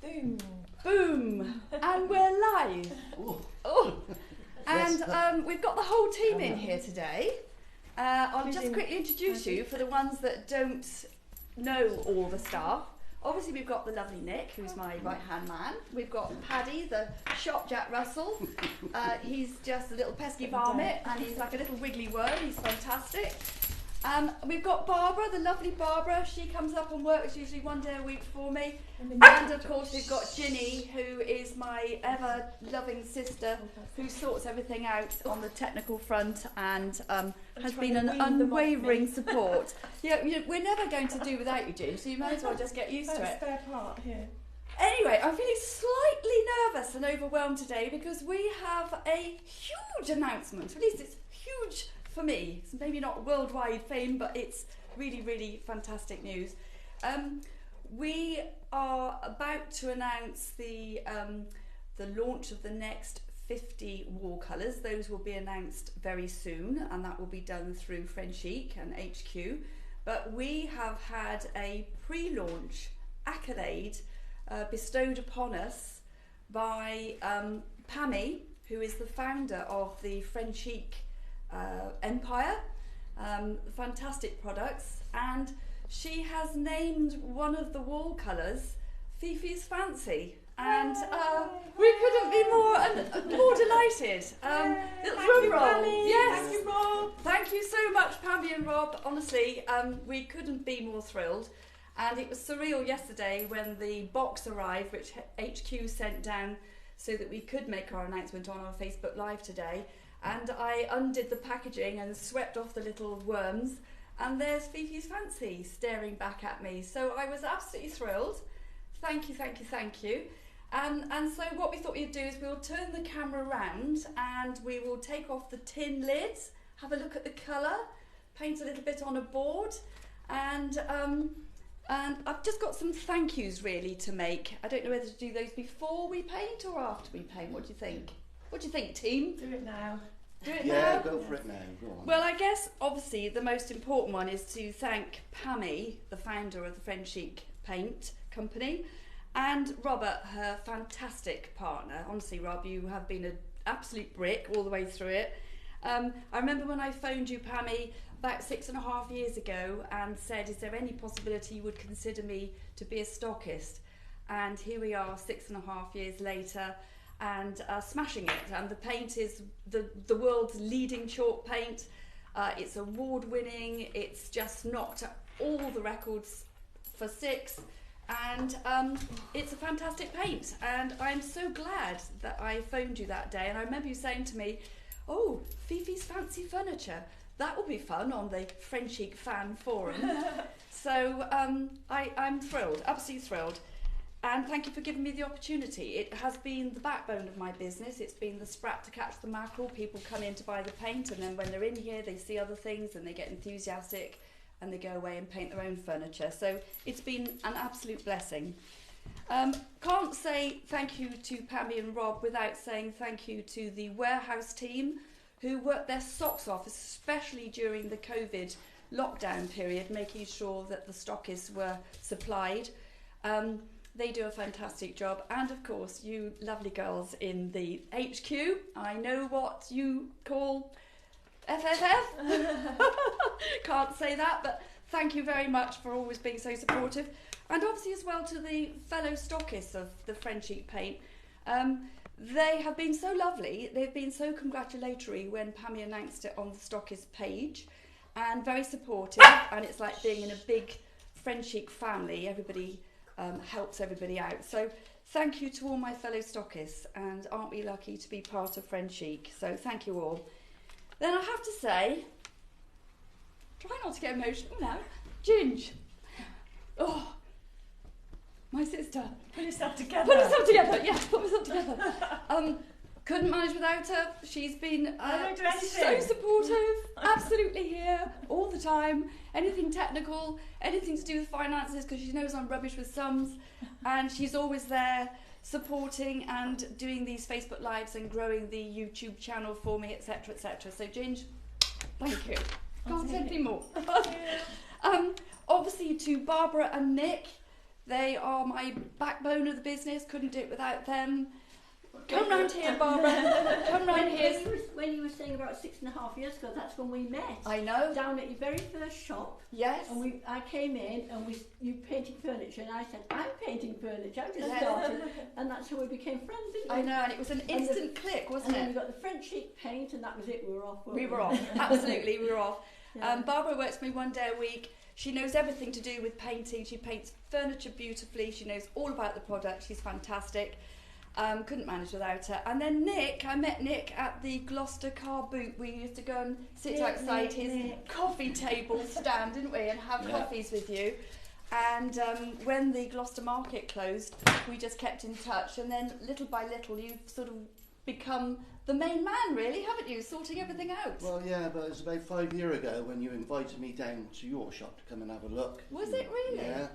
Boom. Boom. And we're live. Oh. And we've got the whole team in here today. I'll just quickly introduce you for the ones that don't know all the staff. Obviously we've got the lovely Nick, who's my right-hand man. We've got Paddy, the shop Jack Russell. He's just a little pesky varmint, and he's like a little wiggly worm. He's fantastic. We've got Barbara, the lovely Barbara. She comes up and works usually one day a week for me. And of course we've got Ginny, who is my ever-loving sister, who sorts everything out on the technical front and has been an unwavering support. Yeah, we're never going to do without you, Ginny, so you might as well just get used to it. Spare part here. Anyway, I'm feeling slightly nervous and overwhelmed today because we have a huge announcement. At least it's huge for me. It's maybe not worldwide fame, but it's really, really fantastic news. We are about to announce the launch of the next 50 wall colours. Those will be announced very soon, and that will be done through Frenchic and HQ. But we have had a pre-launch accolade bestowed upon us by Pammy, who is the founder of the Frenchic empire, fantastic products, and she has named one of the wall colours Fifi's Fancy, and we couldn't be more delighted. Little drum roll. Yes. Thank you, Rob. Thank you so much, Pammy and Rob. Honestly, we couldn't be more thrilled. And it was surreal yesterday when the box arrived, which HQ sent down so that we could make our announcement on our Facebook Live today. And I undid the packaging and swept off the little worms, and there's Fifi's Fancy staring back at me. So I was absolutely thrilled. Thank you, thank you, thank you. And so what we thought we'd do is we'll turn the camera around and we will take off the tin lids, have a look at the colour, paint a little bit on a board, and I've just got some thank yous really to make. I don't know whether to do those before we paint or after we paint. What do you think? What do you think, team? Do it now. Do it now? Yeah, go for it now. Go on. Well, I guess obviously the most important one is to thank Pammy, the founder of the Frenchic Paint company, and Robert, her fantastic partner. Honestly, Rob, you have been an absolute brick all the way through it. I remember when I phoned you, Pammy, about 6.5 years ago and said, is there any possibility you would consider me to be a stockist? And here we are 6.5 years later, and smashing it. And the paint is the world's leading chalk paint. It's award-winning. It's just knocked all the records for 6, and it's a fantastic paint. And I'm so glad that I phoned you that day. And I remember you saying to me, "Oh, Fifi's Fancy Furniture. That will be fun on the Frenchic fan forum." So I'm thrilled, absolutely thrilled. And thank you for giving me the opportunity. It has been the backbone of my business. It's been the sprat to catch the mackerel. People come in to buy the paint, and then when they're in here, they see other things and they get enthusiastic and they go away and paint their own furniture. So it's been an absolute blessing. Can't say thank you to Pammy and Rob without saying thank you to the warehouse team who worked their socks off, especially during the COVID lockdown period, making sure that the stockists were supplied. They do a fantastic job. And of course, you lovely girls in the HQ. I know what you call FFF. Can't say that, but thank you very much for always being so supportive. And obviously as well to the fellow stockists of the Frenchic Paint. They have been so lovely. They've been so congratulatory when Pammy announced it on the stockist page, and very supportive. And it's like being in a big Frenchic family. Everybody helps everybody out. So thank you to all my fellow stockists, and aren't we lucky to be part of Frenchic? So thank you all. Then I have to say, try not to get emotional now, Ginge. Oh, my sister. Put yourself together. Put yourself together, yeah, put myself together. Couldn't manage without her. She's been so supportive, absolutely here all the time. Anything technical, anything to do with finances, because she knows I'm rubbish with sums, and she's always there supporting and doing these Facebook Lives and growing the YouTube channel for me, etc, etc. So Ginge, thank you. Can't say anything more. Obviously to Barbara and Nick, They are my backbone of the business. Couldn't do it without them. Come round here, Barbara. Come round here. When you were saying about 6.5 years ago, that's when we met. I know. Down at your very first shop. Yes. And I came in and you painted furniture, and I said, I'm painting furniture. I've just started. And that's how we became friends, didn't we? I know, and it was an instant click, wasn't it? And then we got the Frenchic Paint, and that was it. We were off. We were off. Absolutely, we were off. Yeah. Barbara works for me 1 day a week. She knows everything to do with painting. She paints furniture beautifully. She knows all about the product. She's fantastic. Couldn't manage without her. And then Nick, I met Nick at the Gloucester car boot. We used to go and sit outside his coffee table stand, didn't we, and have coffees with you. And when the Gloucester market closed, we just kept in touch. And then little by little, you've sort of become the main man, really, haven't you? Sorting everything out. Well, yeah, but it was about 5 years ago when you invited me down to your shop to come and have a look. Was it really? Yeah.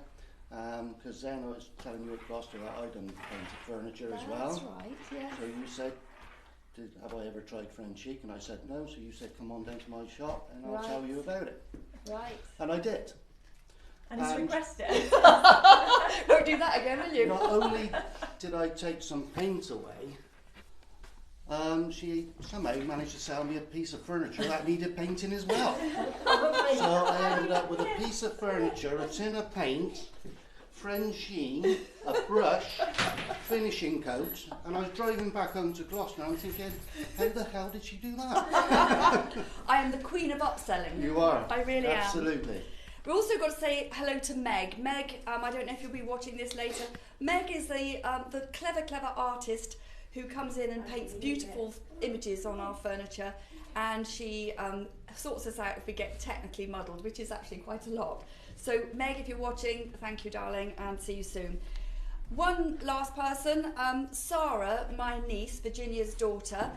Because then I was telling you at Gloucester that I'd done painted furniture as well. That's right, yeah. So you said, have I ever tried Frenchic? And I said no, so you said come on down to my shop and I'll tell you about it. Right. And I did. And he's regressed it. Won't do that again, will you? Not only did I take some paint away, she somehow managed to sell me a piece of furniture that needed painting as well. So I ended up with a piece of furniture, a tin of paint, Frenchine, a brush, finishing coat, and I was driving back home to Gloucester and I'm thinking, how the hell did she do that? I am the queen of upselling. You are. I really am. Absolutely. We've also got to say hello to Meg. Meg, I don't know if you'll be watching this later. Meg is the clever artist who comes in and paints beautiful images on our furniture, and she sorts us out if we get technically muddled, which is actually quite a lot. So Meg, if you're watching, thank you, darling, and see you soon. One last person, Sarah, my niece, Virginia's daughter.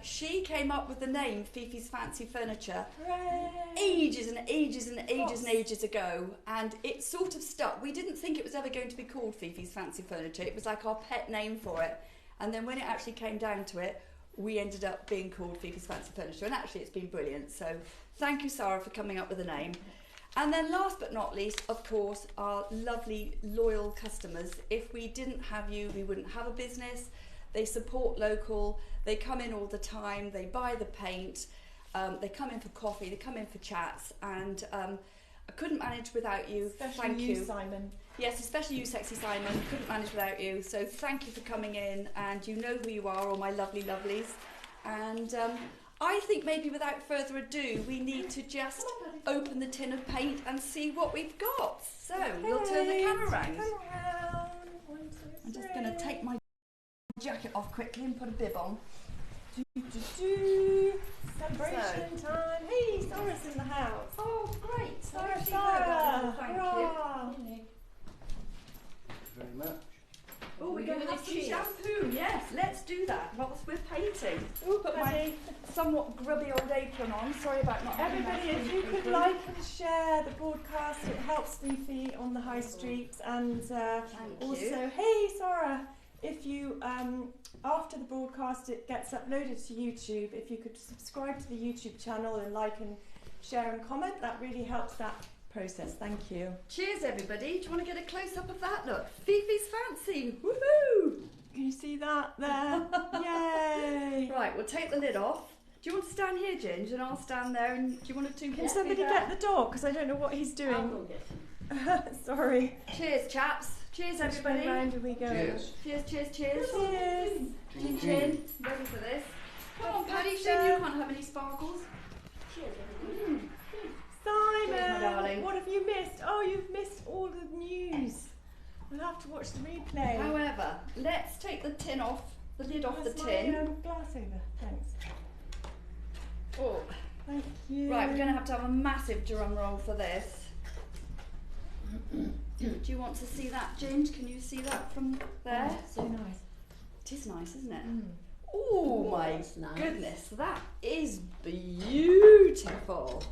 She came up with the name Fifi's Fancy Furniture ages and ages ago, and it sort of stuck. We didn't think it was ever going to be called Fifi's Fancy Furniture. It was like our pet name for it, and then when it actually came down to it, we ended up being called Fifi's Fancy Furniture, and actually it's been brilliant. So thank you, Sarah, for coming up with a name. And then last but not least, of course, our lovely loyal customers. If we didn't have you, we wouldn't have a business. They support local, they come in all the time, they buy the paint, they come in for coffee, they come in for chats, and I couldn't manage without you. Especially thank you, Simon. Yes, especially you, Sexy Simon. Couldn't manage without you. So thank you for coming in, and you know who you are, all my lovely lovelies. And I think maybe without further ado, we need to just open the tin of paint and see what we've got. So we'll turn the camera around. I'm just going to take my jacket off quickly and put a bib on. Celebration time. Hey, Sarah's in the house. Oh, great. Sarah. Thank you. Thank you very much. Oh, we're going to have some shampoo. Yes, let's do that whilst we're painting. Put my somewhat grubby old apron on. Sorry about not having that. Everybody, if you could like and share the broadcast, it helps Fifi on the high street. And also, hey, Sarah, if you, after the broadcast, it gets uploaded to YouTube, if you could subscribe to the YouTube channel and like and share and comment, that really helps that process. Thank you. Cheers, everybody. Do you want to get a close-up of that? Look, Fifi's Fancy. Woohoo! Can you see that there? Yay! Right, we'll take the lid off. Do you want to stand here, Ginge, and I'll stand there, and do you want to Can somebody get the dog? Because I don't know what he's doing. I'll go get him. Sorry. Cheers, chaps. Cheers, everybody. Which way round do we go? Cheers. Cheers, cheers, cheers. Cheers. Chin, chin. Ready for this? Come on, Paddy. Shame you can't have any sparkles. Cheers, everybody. Simon, Cheers, my darling. what have you missed? Oh, you've missed all the news. We'll have to watch the replay. However, let's take the tin off, the lid off the Where's tin. my, glass over. Thanks. Oh. Thank you. Right, we're going to have a massive drum roll for this. Do you want to see that, Ginge? Can you see that from there? Oh, so nice. It is nice, isn't it? Mm. Oh my That's nice. goodness, that is beautiful.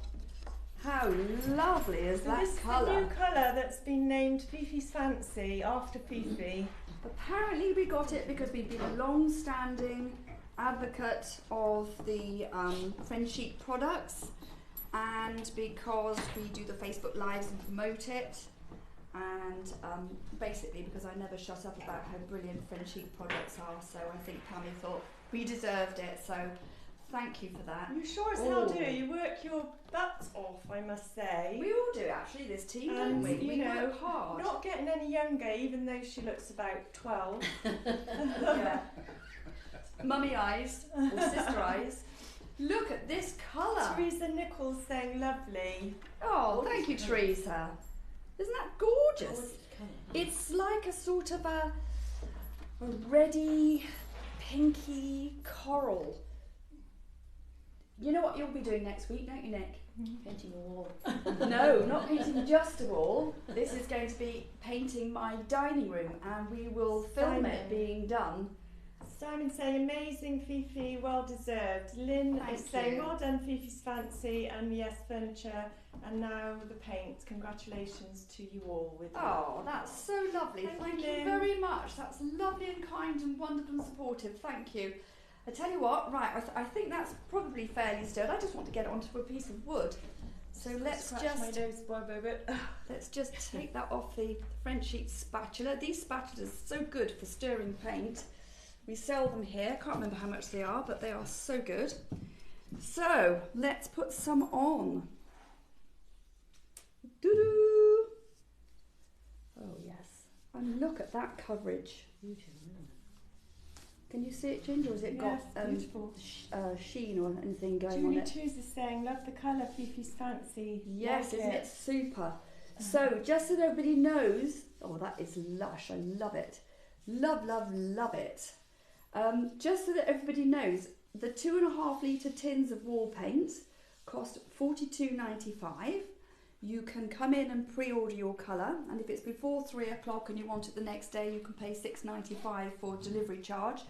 How lovely is So that this is the colour? new colour that's been named Fifi's Fancy after Fifi. Apparently we got it because we've been a long-standing advocate of the Frenchic products, and because we do the Facebook Lives and promote it, and basically because I never shut up about how brilliant Frenchic products are, so I think Pammy thought we deserved it, so thank you for that. You sure as hell do. You work your butts off, I must say. We all do actually, this team, don't we? We work hard. Not getting any younger, even though she looks about 12. Yeah. Mummy eyes, or sister eyes. Look at this colour. Teresa Nichols saying lovely. Oh, thank you, Teresa. Isn't that gorgeous? It's like a sort of a reddy, pinky coral. You know what you'll be doing next week, don't you, Nick? Painting a wall. No, not painting just a wall. This is going to be painting my dining room, and we will film it being done. Simon saying amazing, Fifi, well deserved. Lynn is saying well done, Fifi's fancy, and yes, furniture, and now the paint. Congratulations to you all. With Oh, that's so lovely. Thank you very much. That's lovely and kind and wonderful and supportive. Thank you. I tell you what, right, I think that's probably fairly stirred. I just want to get it onto a piece of wood. So let's just take that off the Frenchic spatula. These spatulas are so good for stirring paint. We sell them here. Can't remember how much they are, but they are so good. So let's put some on. Doo-doo. Oh yes, and look at that coverage. Can you see it, Ginger? Or has it got sheen or anything going on it? Julie Twos is saying, love the colour, Fifi's fancy. Yes, isn't it super? So, just so that everybody knows, oh, that is lush. I love it. Love, love, love it. Just so that everybody knows, the 2.5 litre tins of wall paint cost $42.95. You can come in and pre-order your colour, and if it's before 3 o'clock and you want it the next day, you can pay $6.95 for delivery charge,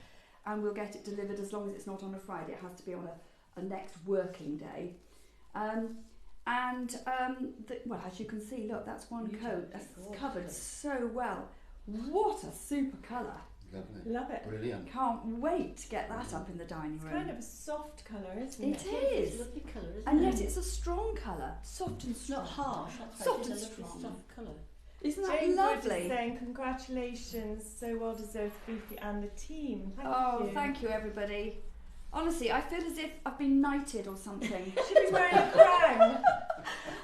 and we'll get it delivered as long as it's not on a Friday. It has to be on a next working day. Well, as you can see, look, that's one coat. That's covered so well. What a super colour. Lovely. Love it. Brilliant. Can't wait to get that up in the dining room. It's kind of a soft colour, isn't it? It is. It's a lovely colour, isn't and it? yet it's a strong colour. Soft and strong. Not harsh. That's Soft right. and It's a lovely strong. soft colour. Isn't that Jane lovely? Wood is saying congratulations, so well deserved, Fifi and the team. Thank you everybody. Honestly, I feel as if I've been knighted or something. She'd be wearing a crown.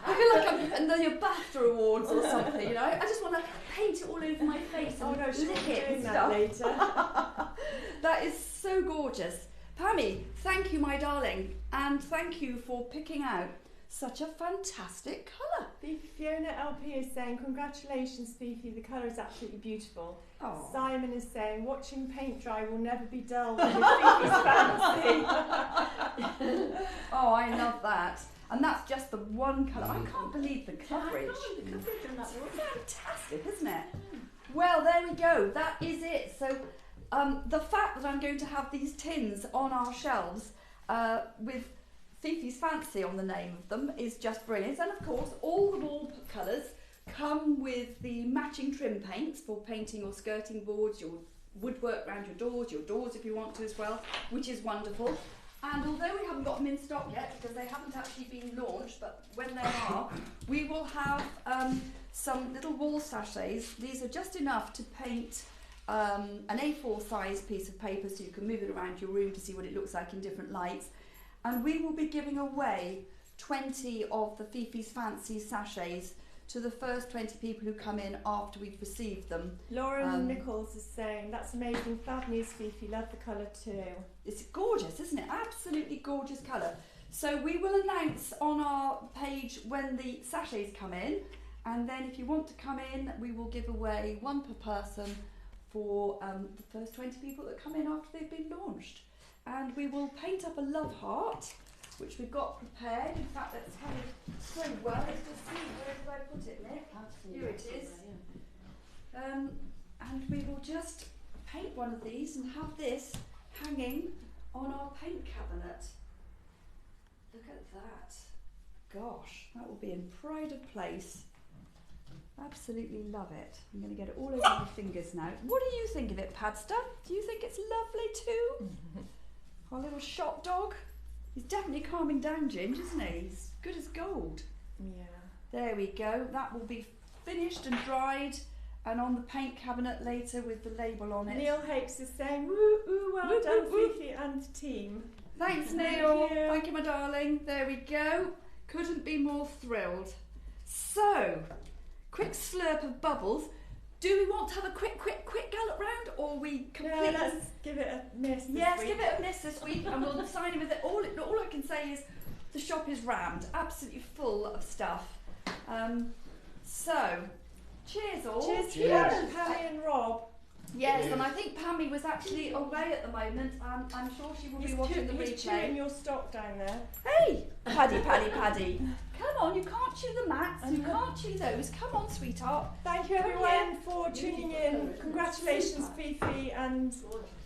I feel like I'm in the BAFTA awards or something, you know. I just want to paint it all over my face and lick it and stuff. Later. That is so gorgeous. Pammy, thank you, my darling, and thank you for picking out such a fantastic colour. Fiona LP is saying, congratulations, Fifi, the colour is absolutely beautiful. Oh. Simon is saying, watching paint dry will never be dull with Fifi's fancy. Oh, I love that. And that's just the one colour. I can't believe the coverage. The coverage on that one. Fantastic, isn't it? Well, there we go. That is it. So the fact that I'm going to have these tins on our shelves with Fifi's Fancy on the name of them is just brilliant. And of course, all the wall colours come with the matching trim paints for painting or skirting boards, your woodwork around your doors if you want to as well, which is wonderful. And although we haven't got them in stock yet because they haven't actually been launched, but when they are, we will have some little wall sachets. These are just enough to paint an A4 size piece of paper so you can move it around your room to see what it looks like in different lights. And we will be giving away 20 of the Fifi's Fancy sachets to the first 20 people who come in after we've received them. Lauren Nichols is saying, that's amazing, fab news, Fifi, love the colour too. It's gorgeous, isn't it? Absolutely gorgeous colour. So we will announce on our page when the sachets come in, and then if you want to come in, we will give away one per person for the first 20 people that come in after they've been launched. And we will paint up a love heart, which we've got prepared. In fact, that's how so well. Let's just see, where did I put it, Nick? Here it is. And we will just paint one of these and have this hanging on our paint cabinet. Look at that. Gosh, that will be in pride of place. Absolutely love it. I'm going to get it all over my fingers now. What do you think of it, Padster? Do you think it's lovely too? Our little shop dog. He's definitely calming down, Ginge, isn't he? He's good as gold. Yeah. There we go. That will be finished and dried and on the paint cabinet later with the label on it. Neil Hapes is saying, woo, ooh, well Woo, done, woo, woo. Fifi and team. Thanks, Thank Neil. you. Thank you, my darling. There we go. Couldn't be more thrilled. So, quick slurp of bubbles. Do we want to have a quick gallop round, or we completely... No, let's give it a miss this Yes, week. give it a miss this week, and we'll sign in with it. All I can say is the shop is rammed, absolutely full of stuff. So, cheers all. Cheers to you, Cheers. Pammy and Rob. Yes, Cheers. and I think Pammy was actually away at the moment, and I'm sure she will be He's watching the chewing replay. your stock down there. Hey, Paddy. Come on, you can't chew the mats, you can't chew those. Come on, sweetheart. Thank you Come everyone for tuning in. Congratulations, Fifi, and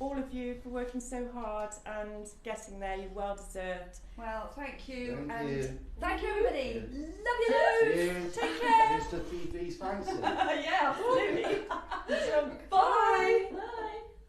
all of you for working so hard and getting there. You well deserved. Well, thank you, Thank and you. thank you everybody. Yeah. Love you loads. Cheers. Take care. Mr. Fifi's fancy. Yeah, absolutely. So, Bye.